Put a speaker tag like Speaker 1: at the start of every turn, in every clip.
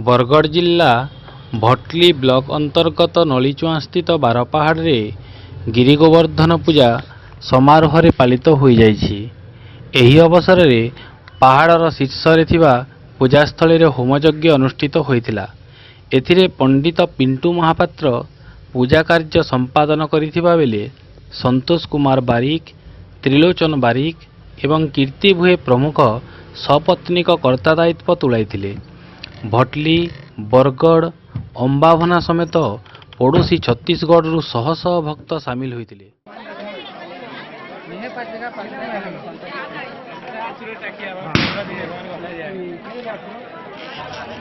Speaker 1: बरगढ़ जिला भटली ब्लॉक अंतर्गत नलीचुआ स्थित बारपाहाड़ रे गिरी गोवर्धन पूजा समारोह रे पालित हो जाइछि। एही अवसर रे पहाड़र शीर्ष रे थिबा पूजास्थली रे होमयज्ञ अनुष्ठित होइतिला। एथिरे पंडित पिंटू महापात्र पूजा कार्य संपादन करिथिबा बेले संतोष कुमार बारिक, त्रिलोचन बारिक एवं कीर्ति भुए प्रमुख सपत्नीक कर्ता दायित्व तुलाइथिले। भटली, बरगढ़, अंबाभना समेत पड़ोशी छत्तीसगढ़ शह शह भक्त सामिल होइतिले।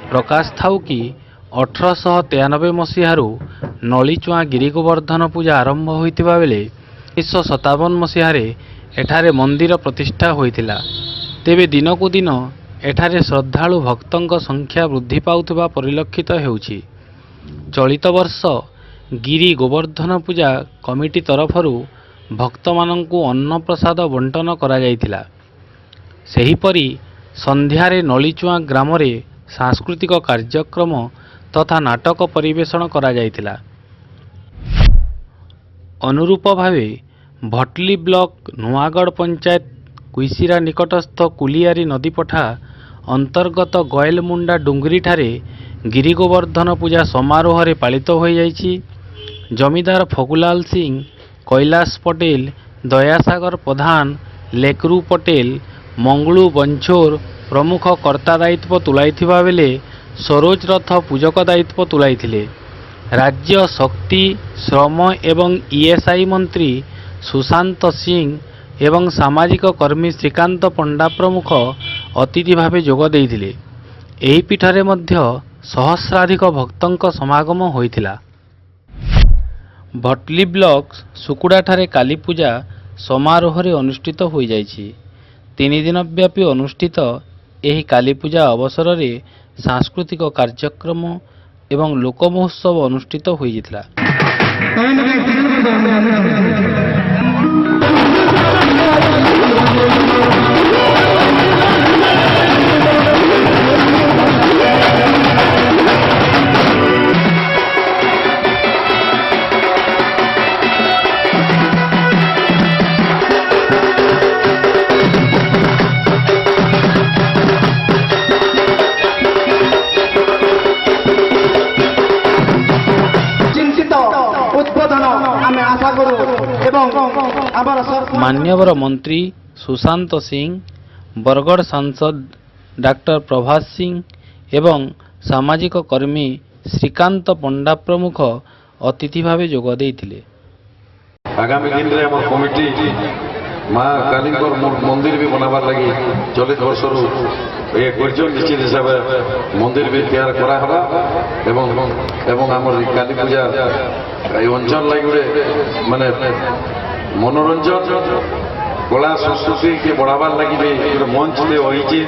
Speaker 1: प्रकाश थाउ कि 1893 मसीहारू नलीचुआ गिरी गोवर्धन पूजा आरंभ होइतिबा बेले 1957 मसीहारे एठारे मंदिर प्रतिष्ठा होइतिला। तेबे दिनकु दिन एठारे श्रद्धालु भक्तंक संख्या वृद्धि पाउथिबा परिलक्षित हेउछि। चलित वर्ष गिरी गोवर्धन पूजा कमिटी तरफरू भक्तमानंकु अन्न प्रसाद बंटन करा जाइतिला। सेहीपरि संध्यारे नलीचुआ ग्राम रे सांस्कृतिक कार्यक्रम तथा नाटक परिवेषण करा जाइतिला। अनुरूप भावे भटली ब्लॉक नुआगढ़ पंचायत कुइसिरा निकटस्थ कुलियारी नदीपठा अंतर्गत गयलमुंडा डुंगरी ठारे गिरी गोवर्धन पूजा समारोह रे पालित हो जाइछि। जमीदार फगुलाल सिंह, कैलाश पटेल, दयासागर प्रधान, लेकरू पटेल, मंगलू बंछोर प्रमुख कर्ता दायित्व तुलाइथिबा बेले सरोज रथ पूजक दायित्व तुलाइथिले। राज्य शक्ति, श्रम एवं ईएसआई मंत्री सुशांत सिंह एवं सामाजिक कर्मी श्रीकांत पंडा प्रमुख अतिथि भावे जोग देइथिले। एही पीठरे मध्य सहस्राधिक भक्तंक समागम होइथिला। भटली ब्लॉक सुकुड़ा ठारे काली पूजा समारोह रे अनुष्ठित हो जाइछि। 3 दिन व्यापी अनुष्ठित एही काली पूजा अवसर रे सांस्कृतिक कार्यक्रम एवं लोक महोत्सव अनुष्ठित होइथिला। मान्यवर मंत्री सुशांत सिंह, बरगढ़ सांसद डॉक्टर प्रभास सिंह एवं सामाजिक कर्मी श्रीकांत पंडा प्रमुख अतिथि भावे जोग देइथिले।
Speaker 2: आगामी दिन रे हमर कमिटी माँ काली मंदिर भी बनाबार लगी चलित वर्ष ये करजन निश्चित हिसाब मंदिर भी तैयार करा हबा एवं हमर काली पूजा अंचल लगी माने मनोरंजन कला संस्कृति के बढ़ावार लगी मंच दे होइछि।